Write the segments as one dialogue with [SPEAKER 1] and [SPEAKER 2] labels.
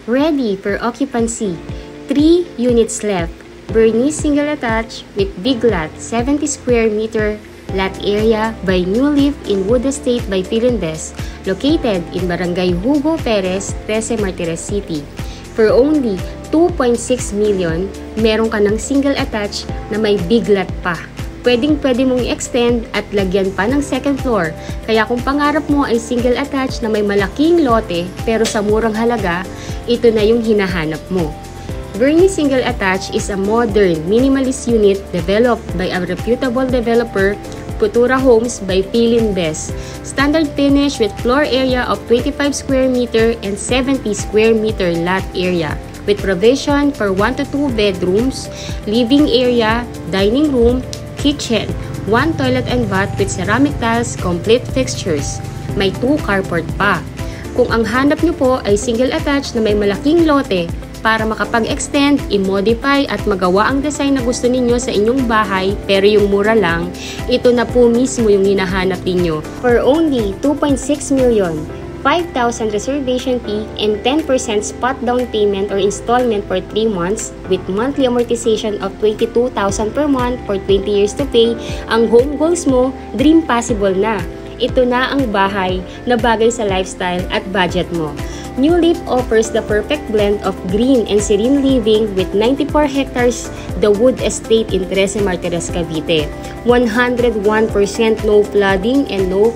[SPEAKER 1] Ready for occupancy. 3 units left. Bernice single attached with big lot, 70 square meter lot area by New Leaf in Wood Estate by Philinvest, located in Barangay Hugo Perez, 13 Martires City. For only 2.6 million, meron ka ng single attached na may big lot pa. Pwedeng-pwede mong i-extend at lagyan pa ng second floor. Kaya kung pangarap mo ay single attached na may malaking lote pero sa murang halaga, ito na yung hinahanap mo. Bernice Single Attached is a modern, minimalist unit developed by a reputable developer, Futura Homes by Philinvest. Standard finish with floor area of 25 square meter and 70 square meter lot area, with provision for 1 to 2 bedrooms, living area, dining room, kitchen, 1 toilet and bath with ceramic tiles, complete fixtures. May 2 carport pa. Kung ang hanap nyo po ay single attached na may malaking lote, para makapag-extend, i-modify at magawa ang design na gusto ninyo sa inyong bahay pero yung mura lang, ito na po mismo yung hinahanap ninyo. For only 2.6 million, 5,000 reservation fee and 10% spot down payment or installment for 3 months with monthly amortization of 22,000 per month for 20 years to pay, ang home goals mo, dream possible na. Ito na ang bahay na bagay sa lifestyle at budget mo. New Leaf offers the perfect blend of green and serene living with 94 hectares The Wood Estate in 13 Martires, Cavite. 101% no flooding and no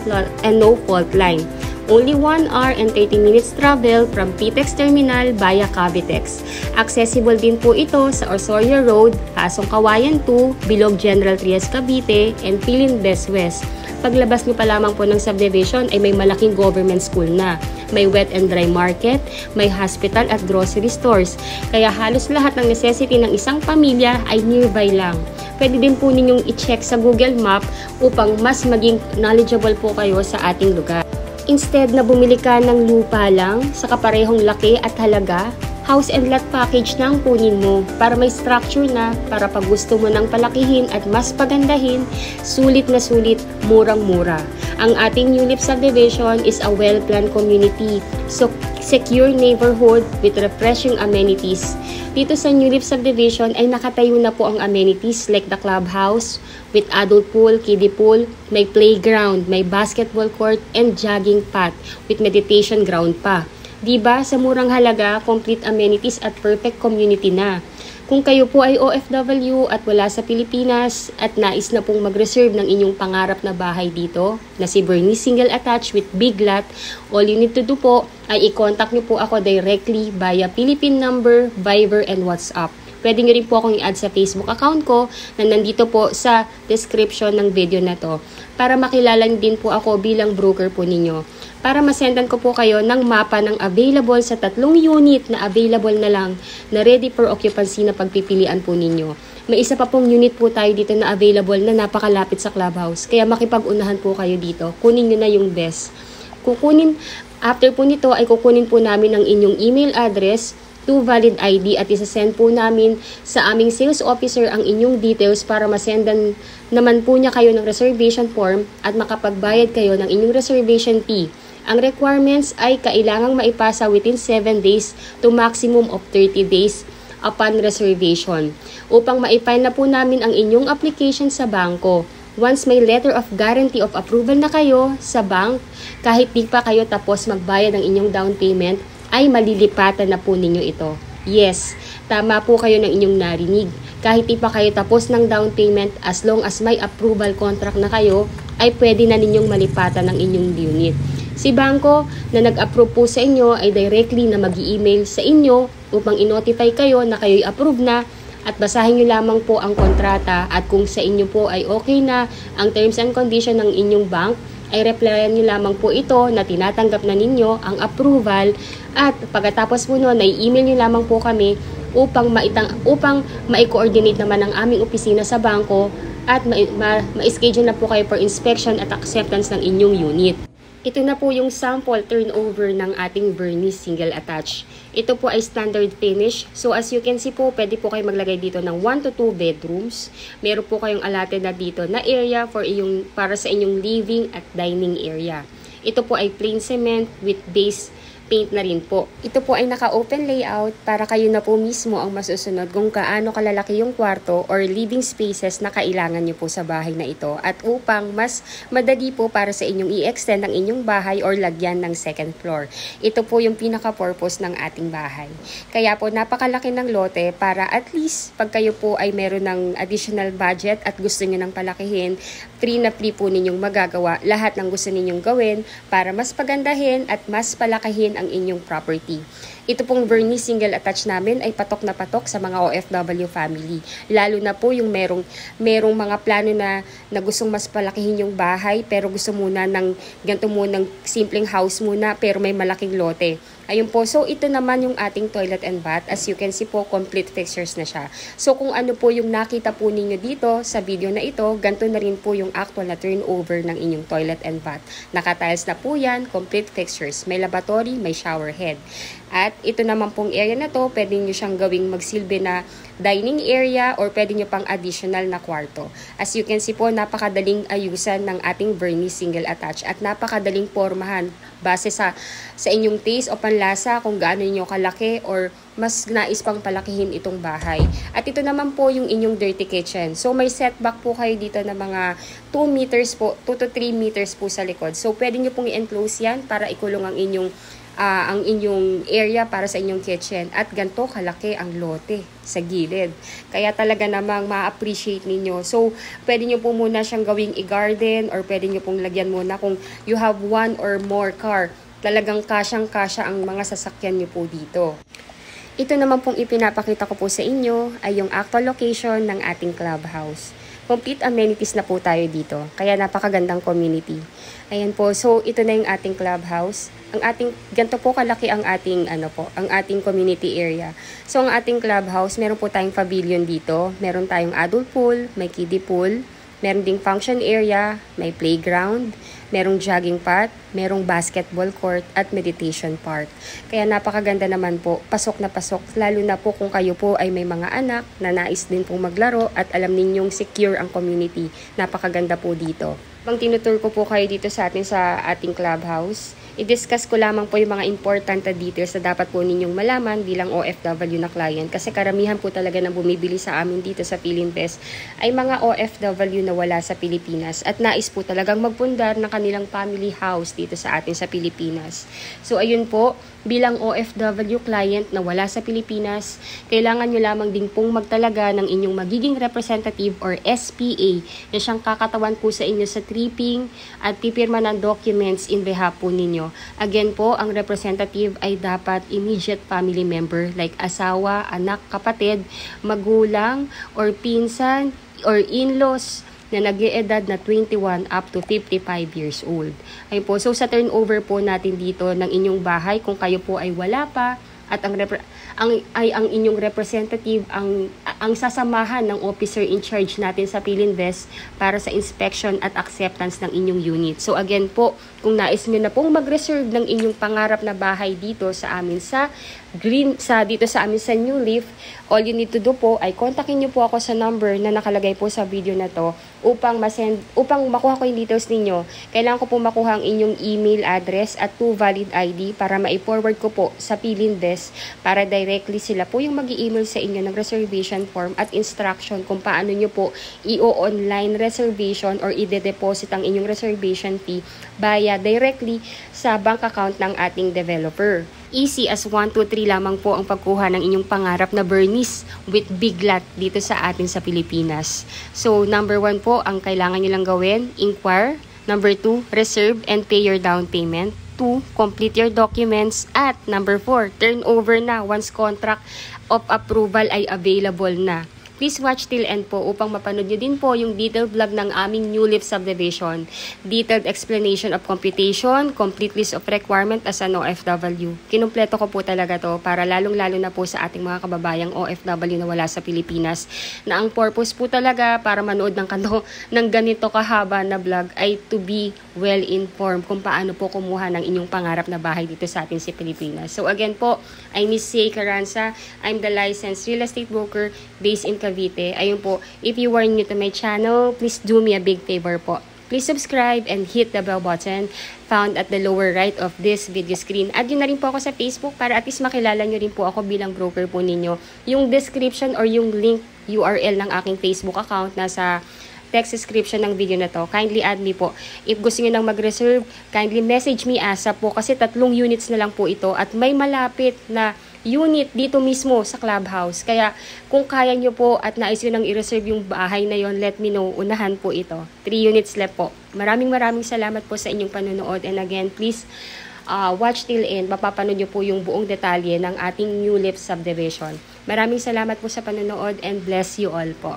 [SPEAKER 1] fault line. Only 1 hour and 30 minutes travel from PTEX Terminal via Cavitex. Accessible din po ito sa Osorio Road, Pasong Kawayan 2, Bilog General Trias, Cavite, and Philinvest West. Paglabas nyo pa lamang po ng subdivision ay may malaking government school na. May wet and dry market, may hospital at grocery stores. Kaya halos lahat ng necessity ng isang pamilya ay nearby lang. Pwede din po ninyong i-check sa Google Map upang mas maging knowledgeable po kayo sa ating lugar. Instead na bumili ka ng lupa lang sa kaparehong laki at halaga, house and lot package na ang kunin mo para may structure na para pag gusto mo nang palakihin at mas pagandahin, sulit na sulit, murang-mura. Ang ating New Leaf subdivision is a well-planned community, so secure neighborhood with refreshing amenities. Dito sa New Leaf subdivision ay nakatayo na po ang amenities like the clubhouse with adult pool, kiddie pool, may playground, may basketball court, and jogging path with meditation ground pa. Diba, sa murang halaga, complete amenities at perfect community na. Kung kayo po ay OFW at wala sa Pilipinas at nais na pong mag-reserve ng inyong pangarap na bahay dito, na si Bernice Single Attached with big lot, all you need to do po ay i-contact nyo po ako directly via Philippine number, Viber, and WhatsApp. Pwede nyo rin po akong i-add sa Facebook account ko na nandito po sa description ng video na to para makilala din po ako bilang broker po ninyo. Para masendan ko po kayo ng mapa ng available sa 3 unit na available na lang na ready for occupancy na pagpipilian po ninyo. May isa pa pong unit po tayo dito na available na napakalapit sa clubhouse. Kaya makipag-unahan po kayo dito. Kunin nyo na yung best. After po nito ay kukunin po namin ang inyong email address, 2 valid ID at isasend po namin sa aming sales officer ang inyong details para masendan naman po niya kayo ng reservation form at makapagbayad kayo ng inyong reservation fee. Ang requirements ay kailangang maipasa within 7 days to maximum of 30 days upon reservation upang maipile na po namin ang inyong application sa bangko. Once may letter of guarantee of approval na kayo sa bank, kahit di pa kayo tapos magbayad ng inyong down payment, ay malilipatan na po ninyo ito. Yes, tama po kayo ng inyong narinig. Kahit di pa kayo tapos ng down payment, as long as may approval contract na kayo, ay pwede na ninyong malipatan ng inyong unit. Si bangko na nag-approve po sa inyo ay directly na mag-i-email sa inyo upang i-notify kayo na kayo'y approve na at basahin nyo lamang po ang kontrata at kung sa inyo po ay okay na ang terms and condition ng inyong bank, ay replyan nyo lamang po ito na tinatanggap na ninyo ang approval at pagkatapos po noon ay email nyo lamang po kami upang ma-coordinate naman ang aming opisina sa bangko at ma-schedule na po kayo for inspection at acceptance ng inyong unit. Ito na po yung sample turnover ng ating Bernice Single Attached. Ito po ay standard finish. So as you can see po, pwede po kayo maglagay dito ng 1 to 2 bedrooms. Meron po kayong allotted na dito na area para sa inyong living at dining area. Ito po ay plain cement with base paint na rin po. Ito po ay naka-open layout para kayo na po mismo ang masusunod kung kaano kalalaki yung kwarto or living spaces na kailangan nyo po sa bahay na ito at upang mas madali po para sa inyong i-extend ang inyong bahay or lagyan ng second floor. Ito po yung pinaka-purpose ng ating bahay. Kaya po napakalaki ng lote para at least pag kayo po ay meron ng additional budget at gusto nyo ng palakihin, free na free po ninyong magagawa lahat ng gusto ninyong gawin para mas pagandahin at mas palakihin ang inyong property. Ito pong Bernice single attached namin ay patok na patok sa mga OFW family. Lalo na po yung merong mga plano na gustong mas palakihin yung bahay pero gusto muna ng ganito munang simpleng house muna pero may malaking lote. Ayun po, so ito naman yung ating toilet and bath. As you can see po, complete fixtures na siya. So kung ano po yung nakita po ninyo dito sa video na ito, ganito na rin po yung actual na turnover ng inyong toilet and bath. Naka-tiles na po yan, complete fixtures. May lavatory, may shower head. At ito naman pong area na to, pwede nyo siyang gawing magsilbi na dining area or pwede nyo pang additional na kwarto. As you can see po, napakadaling ayusan ng ating Bernice single attached at napakadaling pormahan base sa inyong taste o panlasa kung gaano nyo kalaki or mas nais pang palakihin itong bahay. At ito naman po yung inyong dirty kitchen. So may setback po kayo dito na mga 2 meters po, 2 to 3 meters po sa likod. So pwede nyo pong i-enclose yan para ikulong ang inyong area para sa inyong kitchen at ganito kalaki ang lote sa gilid. Kaya talaga namang ma-appreciate ninyo. So, pwede nyo po muna siyang gawing i-garden or pwede nyo pong lagyan muna kung you have one or more car. Talagang kasyang-kasya ang mga sasakyan nyo po dito. Ito naman pong ipinapakita ko po sa inyo ay yung actual location ng ating clubhouse. Complete amenities na po tayo dito. Kaya napakagandang community. Ayan po. So, ito na yung ating clubhouse. Ganito po kalaki ang ating community area. So, ang ating clubhouse, meron po tayong pavilion dito. Meron tayong adult pool, may kiddie pool, meron ding function area, may playground, merong jogging path, merong basketball court at meditation park. Kaya napakaganda naman po, pasok na pasok, lalo na po kung kayo po ay may mga anak na nais din pong maglaro at alam ninyong secure ang community. Napakaganda po dito. Pang tinutur ko po kayo dito sa ating clubhouse, i-discuss ko lamang po yung mga important na details na dapat po ninyong malaman bilang OFW na client kasi karamihan po talaga ng bumibili sa amin dito sa Philinvest ay mga OFW na wala sa Pilipinas at nais po talagang magpundar ng kanilang family house dito sa atin sa Pilipinas. So ayun po, bilang OFW client na wala sa Pilipinas, kailangan nyo lamang din pong magtalaga ng inyong magiging representative or SPA na siyang kakatawan po sa inyo sa tripping at pipirma ng documents in behalf po ninyo. Again po, ang representative ay dapat immediate family member like asawa, anak, kapatid, magulang, or pinsan, or in-laws na nag-iedad na 21 up to 55 years old. Ayun po, so sa turnover po natin dito ng inyong bahay, kung kayo po ay wala pa, at ang inyong representative ang sasamahan ng officer in charge natin sa Philinvest para sa inspection at acceptance ng inyong unit. So again po, kung nais niyo na pong mag-reserve ng inyong pangarap na bahay dito sa amin dito sa amin sa New Leaf, all you need to do po ay kontakin niyo po ako sa number na nakalagay po sa video na to upang makuha ko yung details ninyo. Kailangan ko po makuha ang inyong email address at 2 valid ID para ma-forward ko po sa Philinvest para directly sila po yung mag-i-email sa inyo ng reservation form at instruction kung paano nyo po i-online reservation or i-deposit ang inyong reservation fee directly sa bank account ng ating developer. Easy as 1, 2, 3 lamang po ang pagkuha ng inyong pangarap na Bernice with big lot dito sa atin sa Pilipinas. So, number 1 po, ang kailangan nyo lang gawin, inquire. Number 2, reserve and pay your down payment. 2, complete your documents. At number 4, turn over na once contract of approval ay available na. Please watch till end po upang mapanood nyo din po yung detailed vlog ng aming New Leaf subdivision. Detailed explanation of computation, complete list of requirement as an OFW. Kinumpleto ko po talaga to para lalong-lalo na po sa ating mga kababayang OFW na wala sa Pilipinas. Na ang purpose po talaga para manood ng ganito kahaba na vlog ay to be well informed kung paano po kumuha ng inyong pangarap na bahay dito sa atin sa Pilipinas. So again po, I'm Miss C. Carranza. I'm the licensed real estate broker based in Cavite. Ayun po, if you are new to my channel, please do me a big favor po. please subscribe and hit the bell button found at the lower right of this video screen. Add nyo na rin po ako sa Facebook para at least makilala nyo rin po ako bilang broker po ninyo. Yung description or yung link URL ng aking Facebook account nasa text description ng video na to. Kindly add me po. If gusto nyo nang mag-reserve, kindly message me ASAP po kasi 3 units na lang po ito at may malapit na unit dito mismo sa clubhouse. Kaya kung kaya nyo po at nais nyo nang i-reserve yung bahay na yon, let me know. Unahan po ito. 3 units left po. Maraming salamat po sa inyong panonood. And again, please watch till end. Mapapanood nyo po yung buong detalye ng ating New Leaf subdivision. Maraming salamat po sa panonood and bless you all po.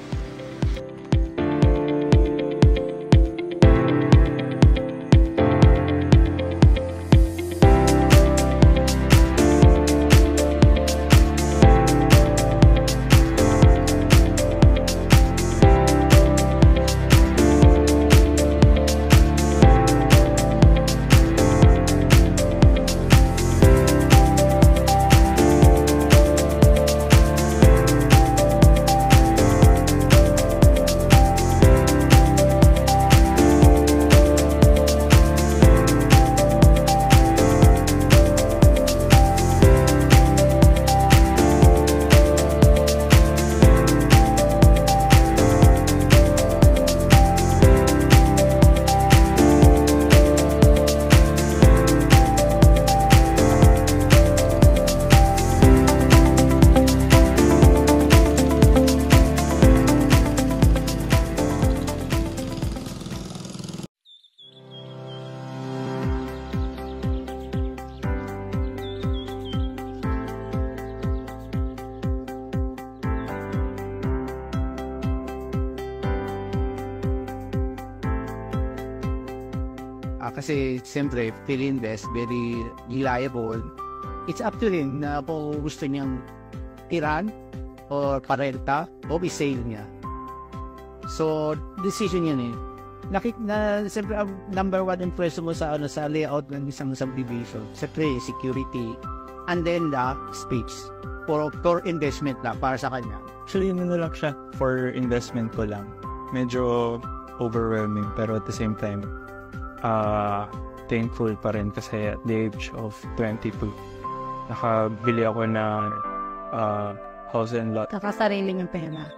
[SPEAKER 2] Kasi siyempre, Philinvest, very reliable. It's up to him na kung gusto niyang tiran o parenta o i-sale niya. So, decision yan eh. Siyempre, ang number 1 impression mo sa layout ng isang subdivision. Siyempre, security. And then the space. For investment lang, para sa kanya.
[SPEAKER 3] Actually, lang siya for investment ko lang. Medyo overwhelming, pero at the same time, thankful pa rin kasi at the age of 22 nakabili ako ng house and lot.
[SPEAKER 4] Kakasarili yung pera.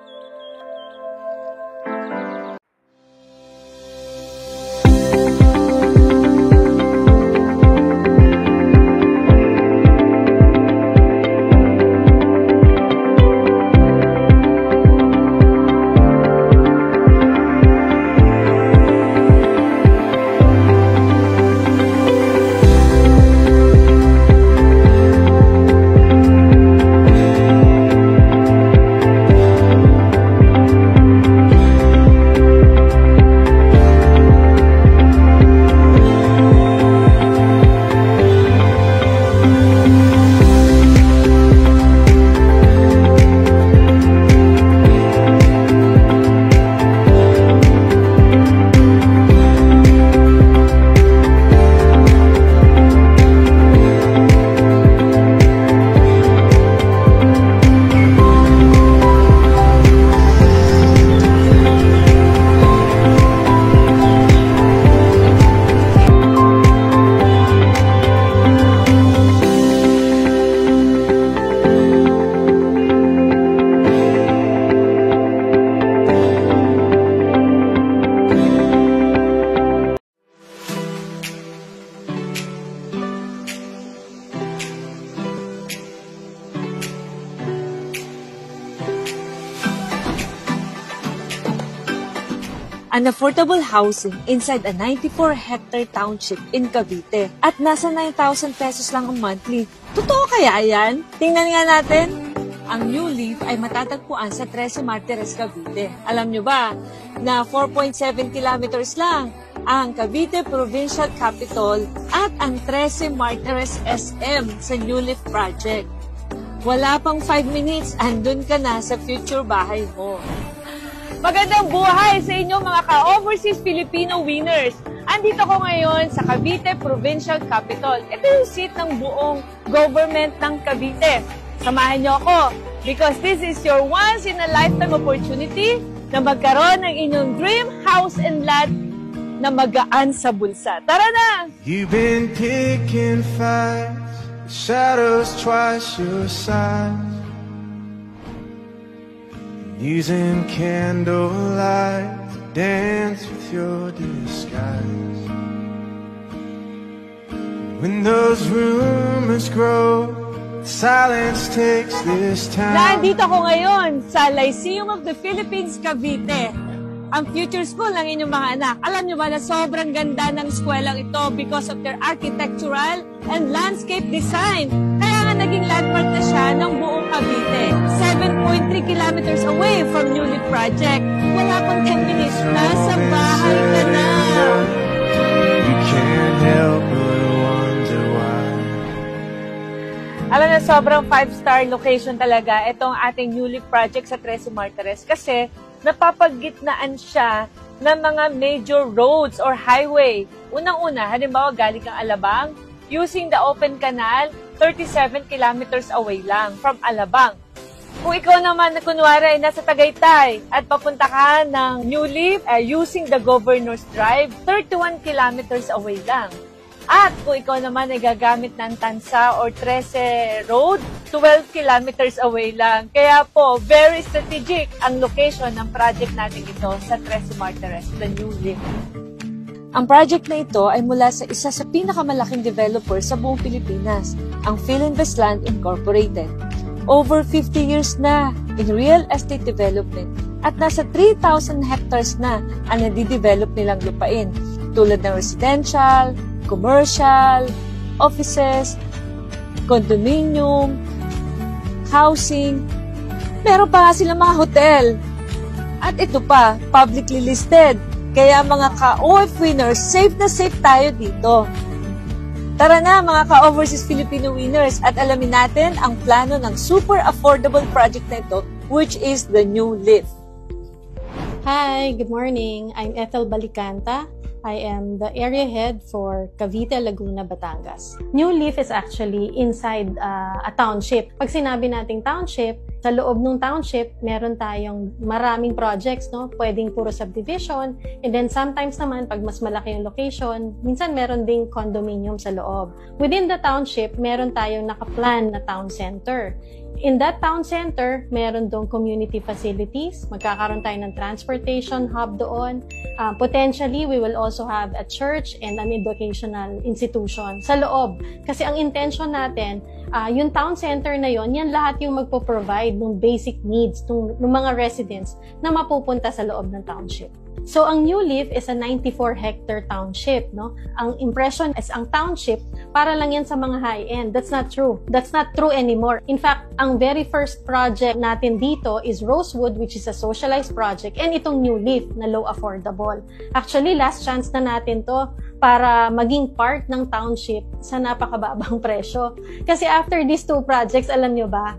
[SPEAKER 5] An affordable housing inside a 94-hectare township in Cavite at nasa 9,000 pesos lang ang monthly. Totoo kaya yan? Tingnan nga natin. Ang New Leaf ay matatagpuan sa 13 Martires, Cavite. Alam nyo ba na 4.7 kilometers lang ang Cavite Provincial Capital at ang 13 Martires SM sa New Leaf Project. Wala pang 5 minutes, andun ka na sa future bahay mo. Magandang buhay sa inyo mga ka-overseas Filipino winners! Andito ko ngayon sa Cavite Provincial Capital. Ito yung seat ng buong government ng Cavite. Samahan niyo ako because this is your once-in-a-lifetime opportunity na magkaroon ng inyong dream house and lot na magaan sa bulsa. Tara na!
[SPEAKER 4] You've been picking fights, the shadows twice your size, using candlelight to dance with your disguise. When those rumors grow, silence takes this time.
[SPEAKER 5] Nandito ako ngayon sa Lyceum of the Philippines, Cavite. Ang future school ng inyong mga anak. Alam nyo ba na sobrang ganda ng eskwelaang ito because of their architectural and landscape design. Kaya nga naging landmark na siya ng buong Cavite. 7.3 kilometers away from New Leaf Project. Wala pang 10 minutes, nasa bahay ka na.
[SPEAKER 4] You can't help but wonder why.
[SPEAKER 5] Alam na, sobrang 5-star location talaga itong ating New Leaf Project sa Tres Martires kasi napapagitnaan siya ng mga major roads or highway. Unang-una, halimbawa galing kang Alabang, using the open canal, 37 kilometers away lang from Alabang. Kung ikaw naman na kunwari ay nasa Tagaytay at papunta ka ng New Leaf using the Governor's Drive, 31 kilometers away lang. At kung ikaw naman ay gagamit ng Tansa or Trece Road, 12 kilometers away lang. Kaya po, very strategic ang location ng project natin ito sa Tres Martires, the New Leaf. Ang project na ito ay mula sa isa sa pinakamalaking developer sa buong Pilipinas, ang Philinvest Land Incorporated. Over 50 years na in real estate development at nasa 3,000 hectares na ang nadidevelop nilang lupain tulad ng residential, commercial, offices, condominium, housing. Meron pa nga silang mga hotel. At ito pa, publicly listed. Kaya mga ka-OF winners, safe na safe tayo dito. Tara na mga ka-overseas Filipino winners at alamin natin ang plano ng super affordable project na ito, which is the New Leaf.
[SPEAKER 6] Hi, good morning. I'm Ethel Balicanta. I am the area head for Cavite, Laguna, Batangas. New Leaf is actually inside a township. Pag sinabi nating township, sa loob ng township, meron tayong maraming projects, no? Pwedeng puro subdivision. And then sometimes naman, pag mas malaki yung location, minsan meron ding condominium sa loob. Within the township, meron tayong nakaplan na town center. In that town center, meron doon community facilities. Magkakaroon tayo ng transportation hub doon. Potentially, we will also have a church and an educational institution sa loob. Kasi ang intention natin, yung town center na yon, yan lahat yung magpo-provide ng basic needs ng mga residents na mapupunta sa loob ng township. So, ang New Leaf is a 94-hectare township, no? Ang impression is ang township, para lang yan sa mga high-end. That's not true. That's not true anymore. In fact, ang very first project natin dito is Rosewood, which is a socialized project, and itong New Leaf na low affordable. Actually, last chance na natin to para maging part ng township sa napakababang presyo. Kasi after these two projects, alam nyo ba,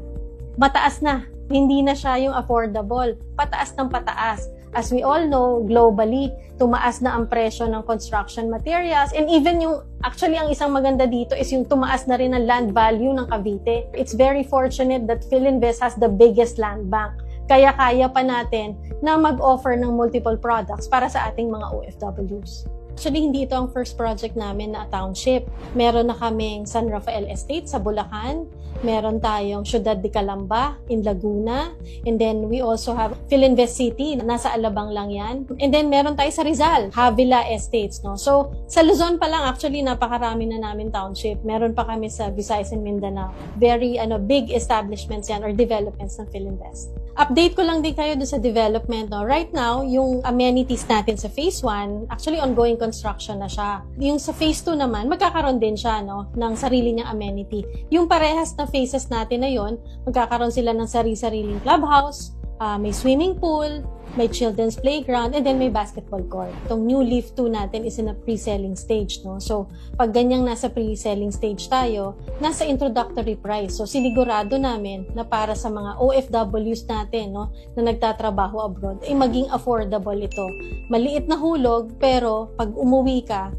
[SPEAKER 6] mataas na. Hindi na siya yung affordable. Pataas ng pataas. As we all know, globally, tumaas na ang presyo ng construction materials and even yung, actually ang isang maganda dito is yung tumaas na rin ang land value ng Cavite. It's very fortunate that Philinvest has the biggest land bank. Kaya kaya pa natin na mag-offer ng multiple products para sa ating mga OFWs. Actually, hindi ito ang first project namin na township. Meron na kaming San Rafael Estate sa Bulacan. Meron tayong Ciudad de Calamba in Laguna. And then we also have Philinvest City, nasa Alabang lang yan. And then meron tayo sa Rizal, Havila Estates. No? So, sa Luzon pa lang, actually, napakarami na namin township. Meron pa kami sa Visayas and Mindanao. Very big establishments yan or developments ng Philinvest. Update ko lang din kayo doon sa development. No? Right now, yung amenities natin sa Phase 1, actually ongoing construction na siya. Yung sa Phase 2 naman, magkakaroon din siya ng sarili niyang amenity. Yung parehas na phases natin na yon, magkakaroon sila ng sarili-sariling clubhouse, may swimming pool, may children's playground, and then may basketball court. Itong New Leaf 2 natin is in a pre-selling stage. No? So, pag ganyang nasa pre-selling stage tayo, nasa introductory price. So, sinigurado namin na para sa mga OFWs natin, no, na nagtatrabaho abroad, ay maging affordable ito. Maliit na hulog, pero pag umuwi ka,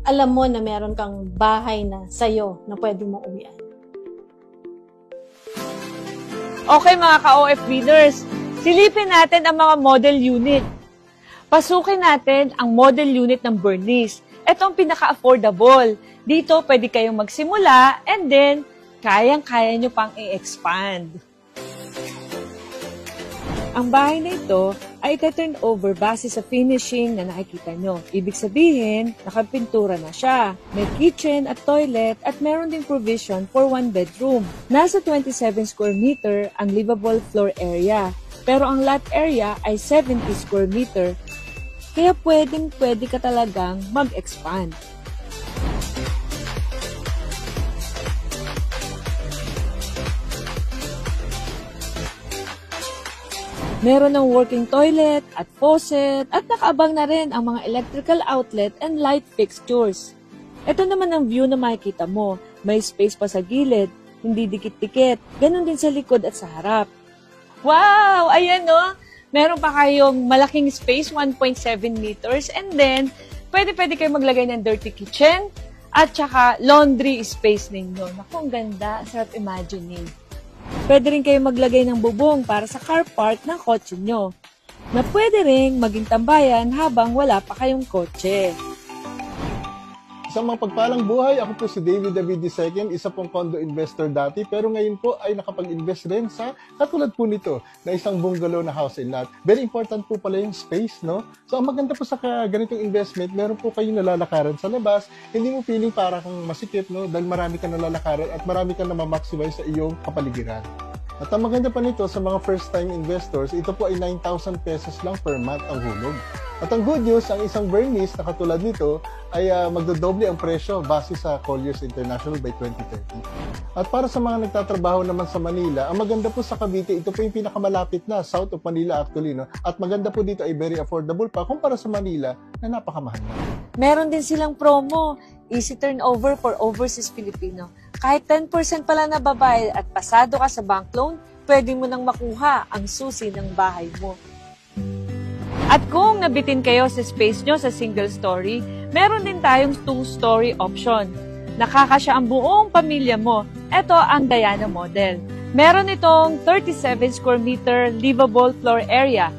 [SPEAKER 6] alam mo na meron kang bahay na sa'yo na pwede mo uwian.
[SPEAKER 5] Okay mga ka-OF winners, silipin natin ang mga model unit. Pasukin natin ang model unit ng Bernice. Ito ang pinaka-affordable. Dito pwede kayong magsimula and then kayang-kaya nyo pang i-expand. Ang bahay na ito ay ika-turn over base sa finishing na nakikita nyo. Ibig sabihin, nakapintura na siya. May kitchen at toilet at meron ding provision for 1 bedroom. Nasa 27 square meter ang livable floor area. Pero ang lot area ay 70 square meter. Kaya pwede ka talagang mag-expand. Meron ng working toilet at faucet at nakaabang na rin ang mga electrical outlet and light fixtures. Ito naman ang view na makikita mo. May space pa sa gilid, hindi dikit-dikit. Ganon din sa likod at sa harap. Wow! Ayan no! Meron pa kayong malaking space, 1.7 meters. And then, pwede kayo maglagay ng dirty kitchen at saka laundry space ninyo. Naku, ang ganda. Sarap imagining. Pwede rin kayo maglagay ng bubong para sa car park ng kotse nyo, na pwede rin maging tambayan habang wala pa kayong kotse.
[SPEAKER 7] Sa mga pagpalang buhay, ako po si David David II, isa pong condo investor dati, pero ngayon po ay nakapag-invest rin sa katulad po nito, na isang bungalow na house and lot. Very important po pala yung space, no? So, ang maganda po sa ganitong investment, meron po kayong nalalakaran sa labas, hindi mo feeling para kang masikip, no? Dahil marami kang nalalakaran at marami kang na-maximize sa iyong kapaligiran. At ang maganda pa nito sa mga first-time investors, ito po ay 9,000 pesos lang per month ang hulog. At ang good news, ang isang Bernice na katulad nito ay magdodoble ang presyo base sa Colliers International by 2030. At para sa mga nagtatrabaho naman sa Manila, ang maganda po sa Cavite, ito po yung pinakamalapit na, south of Manila actually, no? At maganda po dito ay very affordable pa kumpara sa Manila na napakamahal na.
[SPEAKER 5] Meron din silang promo, easy turnover for overseas Filipino. Kahit 10% pala na babayad at pasado ka sa bank loan, pwede mo nang makuha ang susi ng bahay mo. At kung nabitin kayo sa space nyo sa single story, meron din tayong 2-story option. Nakakasya ang buong pamilya mo. Ito ang Diana model. Meron itong 37 square meter livable floor area.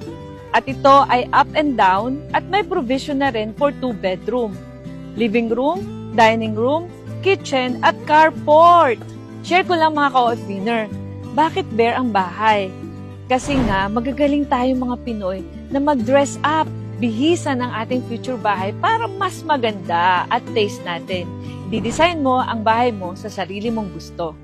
[SPEAKER 5] At ito ay up and down at may provision na rin for 2 bedroom. Living room, dining room, kitchen at carport. Share ko lang mga ka-winner. Bakit bare ang bahay? Kasi nga, magagaling tayo mga Pinoy na mag-dress up, bihisan ang ating future bahay para mas maganda at taste natin. I-design mo ang bahay mo sa sarili mong gusto.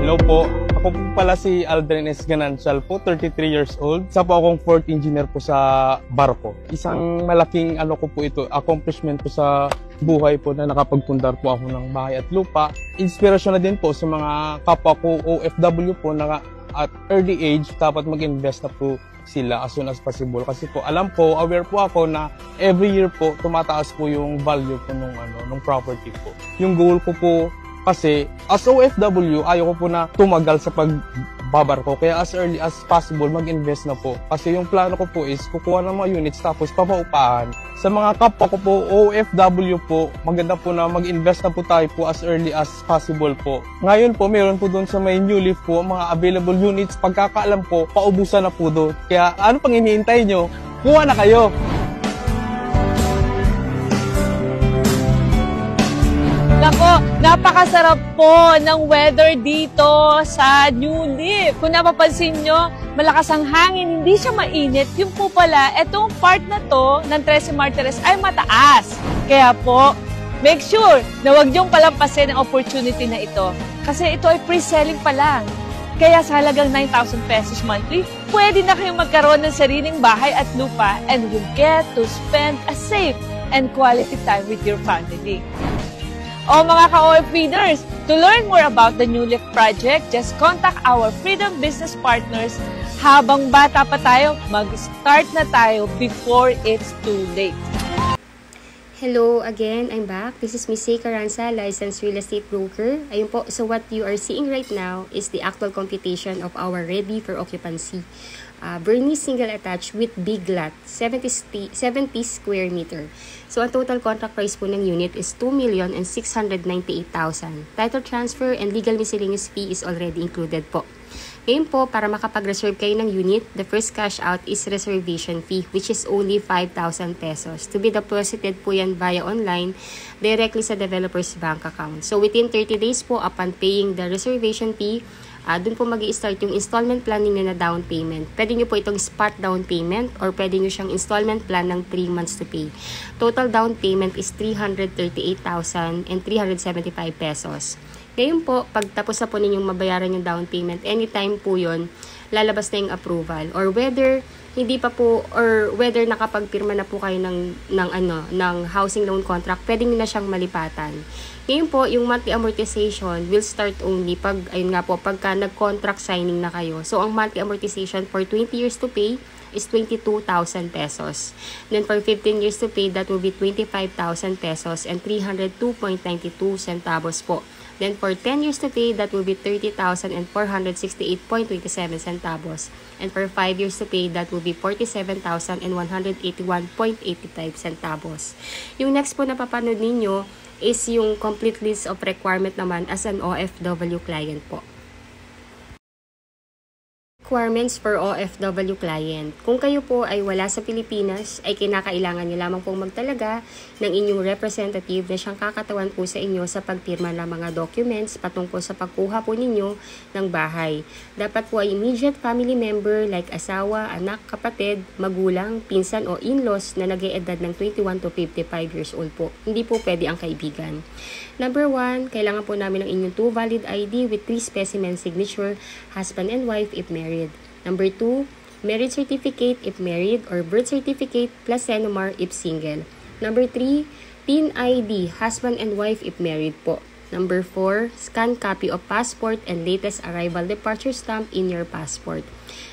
[SPEAKER 3] Hello po. Ako po pala si Aldrin S. Ganancial po, 33 years old. Isa po akong fourth engineer po sa barko. Isang malaking ko po ito, accomplishment po sa buhay po na nakapagpundar po ako ng bahay at lupa. Inspirasyon na din po sa mga kapwa ko OFW po na at early age dapat mag-invest na po sila as soon as possible. Kasi po alam po, aware po ako na every year po tumataas po yung value po nung property po. Yung goal ko po kasi as OFW, ayaw ko po na tumagal sa pagbabarko. Kaya as early as possible, mag-invest na po. Kasi yung plano ko po is kukuha ng mga units tapos papaupahan. Sa mga kapwa ko po, OFW po, maganda po na mag-invest na po tayo po as early as possible po. Ngayon po, mayroon po doon sa may New Leaf po, mga available units. Pagkakaalam po, paubusan na po doon. Kaya ano pang iniintay nyo? Kuha na kayo!
[SPEAKER 5] Nako, napakasarap po ng weather dito sa New Leaf. Kung napapansin nyo, malakas ang hangin, hindi siya mainit. Yung po pala, etong part na to ng 13 Martires ay mataas. Kaya po, make sure na huwag niyong palampasin ang opportunity na ito. Kasi ito ay pre-selling pa lang. Kaya sa halagang 9,000 pesos monthly, pwede na kayong magkaroon ng sariling bahay at lupa and you get to spend a safe and quality time with your family. O mga ka-OFWiners, to learn more about the New Leaf project, just contact our Freedom Business Partners. Habang bata pa tayo, mag-start na tayo before it's too late.
[SPEAKER 1] Hello again, I'm back. This is Miss Caranza, licensed real estate broker. Ayun po, so what you are seeing right now is the actual computation of our ready for occupancy. Bernice single attached with big lot, 70 square meter. So, ang total contract price po ng unit is 2,698,000. Title transfer and legal miscellaneous fee is already included po. Ngayon po, para makapag-reserve kayo ng unit, the first cash out is reservation fee, which is only 5,000 pesos. To be deposited po yan via online, directly sa developer's bank account. So within 30 days po, upon paying the reservation fee, dun po mag-i-start yung installment planning na down payment. Pwede nyo po itong spot down payment or pwede nyo siyang installment plan ng 3 months to pay. Total down payment is 338,375 pesos. Ngayon po, pagtapos na po ninyong mabayaran yung down payment, anytime po yun, lalabas na yung approval. Or whether hindi pa po, or whether nakapagpirma na po kayo ng housing loan contract, pwede nyo na siyang malipatan. Ngayon po, yung monthly amortization will start only pagka nag-contract signing na kayo. So, ang monthly amortization for 20 years to pay is 22,000 pesos. Then, for 15 years to pay, that will be 25,000 pesos and 302.92 centavos po. Then, for 10 years to pay, that will be 30,000 and 468.27 centavos. And for 5 years to pay, that will be 47,000 and 181.85 centavos. Yung next po na papanood ninyo is yung complete list of requirement naman as an OFW client po. Requirements for OFW client. Kung kayo po ay wala sa Pilipinas, ay kinakailangan nyo lamang pong magtalaga ng inyong representative na siyang kakatawan po sa inyo sa pagpirma ng mga documents patungkol sa pagkuha po ninyo ng bahay. Dapat po ay immediate family member like asawa, anak, kapatid, magulang, pinsan o in-laws na nag-eedad ng 21 to 55 years old po. Hindi po pwede ang kaibigan. Number 1, kailangan po namin ng inyong 2 valid ID with 3 specimen signature, husband and wife if married. Number 2, marriage certificate if married or birth certificate plus Senomar if single. Number 3, PIN ID, husband and wife if married po. Number 4, scan copy of passport and latest arrival departure stamp in your passport.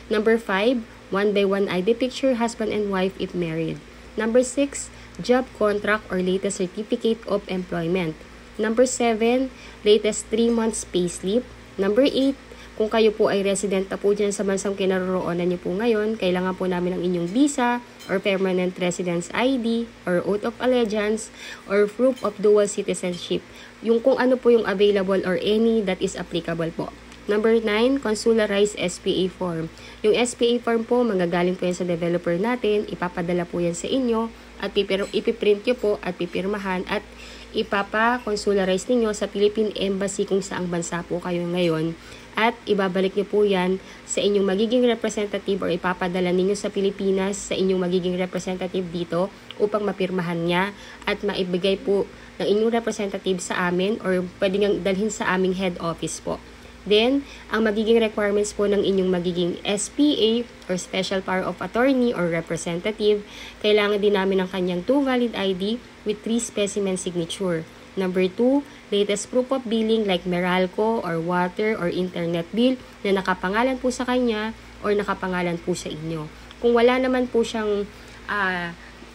[SPEAKER 1] Number 5, 1x1 ID picture, husband and wife if married. Number 6, job contract or latest certificate of employment. Number 7, latest 3 months payslip. Number 8, kung kayo po ay resident na po dyan sa bansang kinaroroonan niyo po ngayon, kailangan po namin ang inyong visa or permanent residence ID or oath of allegiance or proof of dual citizenship. Yung kung ano po yung available or any that is applicable po. Number 9, consularized SPA form. Yung SPA form po, manggagaling po yan sa developer natin, ipapadala po yan sa inyo at ipiprint nyo po at pipirmahan at ipapa-consularize ninyo sa Philippine Embassy kung saang bansa po kayo ngayon at ibabalik nyo po yan sa inyong magiging representative or ipapadala ninyo sa Pilipinas sa inyong magiging representative dito upang mapirmahan niya at maibigay po ng inyong representative sa amin or pwede ngang dalhin sa aming head office po. Then, ang magiging requirements po ng inyong magiging SPA or Special Power of Attorney or Representative, kailangan din namin ng kanyang 2 valid ID with 3 specimen signature. Number 2, latest proof of billing like Meralco or water or internet bill na nakapangalan po sa kanya or nakapangalan po sa inyo. Kung wala naman po siyang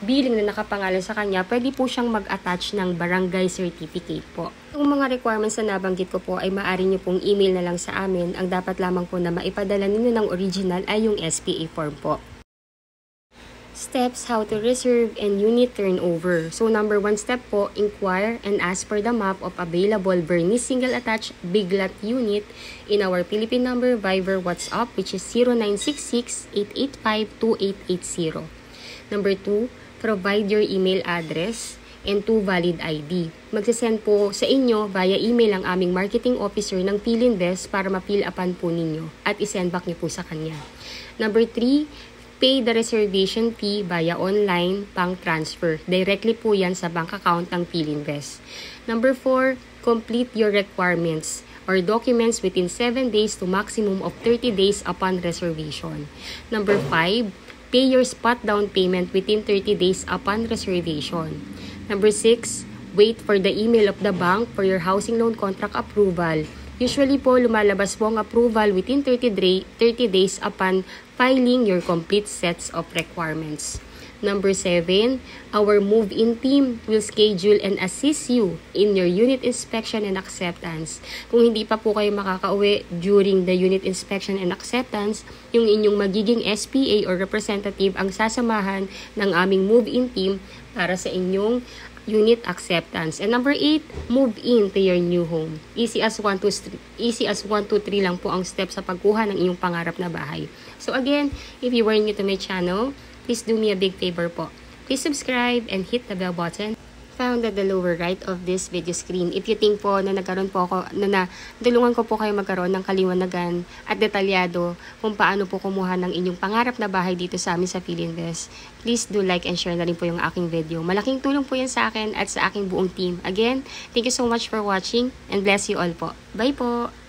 [SPEAKER 1] billing na nakapangalan sa kanya, pwede po siyang mag-attach ng barangay certificate po. Yung mga requirements na nabanggit ko po ay maaari nyo pong email na lang sa amin. Ang dapat lamang po na maipadala ninyo ng original ay yung SPA form po. Steps how to reserve and unit turnover. So number 1 step po, inquire and ask for the map of available Bernice single attached big lot unit in our Philippine number Viber WhatsApp which is 0966-885-2880. Number 2, provide your email address and 2 valid ID. Magsasend po sa inyo via email ang aming marketing officer ng Philinvest para ma-fill upan po ninyo at isend back niyo po sa kanya. Number 3, pay the reservation fee via online bank transfer. Directly po yan sa bank account ng Philinvest. Number 4, complete your requirements or documents within 7 days to maximum of 30 days upon reservation. Number 5, pay your spot down payment within 30 days upon reservation. Number 6, wait for the email of the bank for your housing loan contract approval. Usually po, lumalabas po ang approval within 30 days upon filing your complete sets of requirements. Number 7, our move-in team will schedule and assist you in your unit inspection and acceptance. Kung hindi pa po kayo makakauwi during the unit inspection and acceptance, yung inyong magiging SPA or representative ang sasamahan ng aming move-in team para sa inyong unit acceptance. And number 8, move in to your new home. Easy as 1, 2, 3 lang po ang step sa pagkuha ng iyong pangarap na bahay. So again, if you were new to my channel, please do me a big favor po. Please subscribe and hit the bell button found at the lower right of this video screen. If you think po na nagkaroon po ako, tulungan ko po kayo magkaroon ng kaliwanagan at detalyado kung paano po kumuha ng inyong pangarap na bahay dito sa amin sa Philinvest, please do like and share na rin po yung aking video. Malaking tulong po yan sa akin at sa aking buong team. Again, thank you so much for watching and bless you all po. Bye po!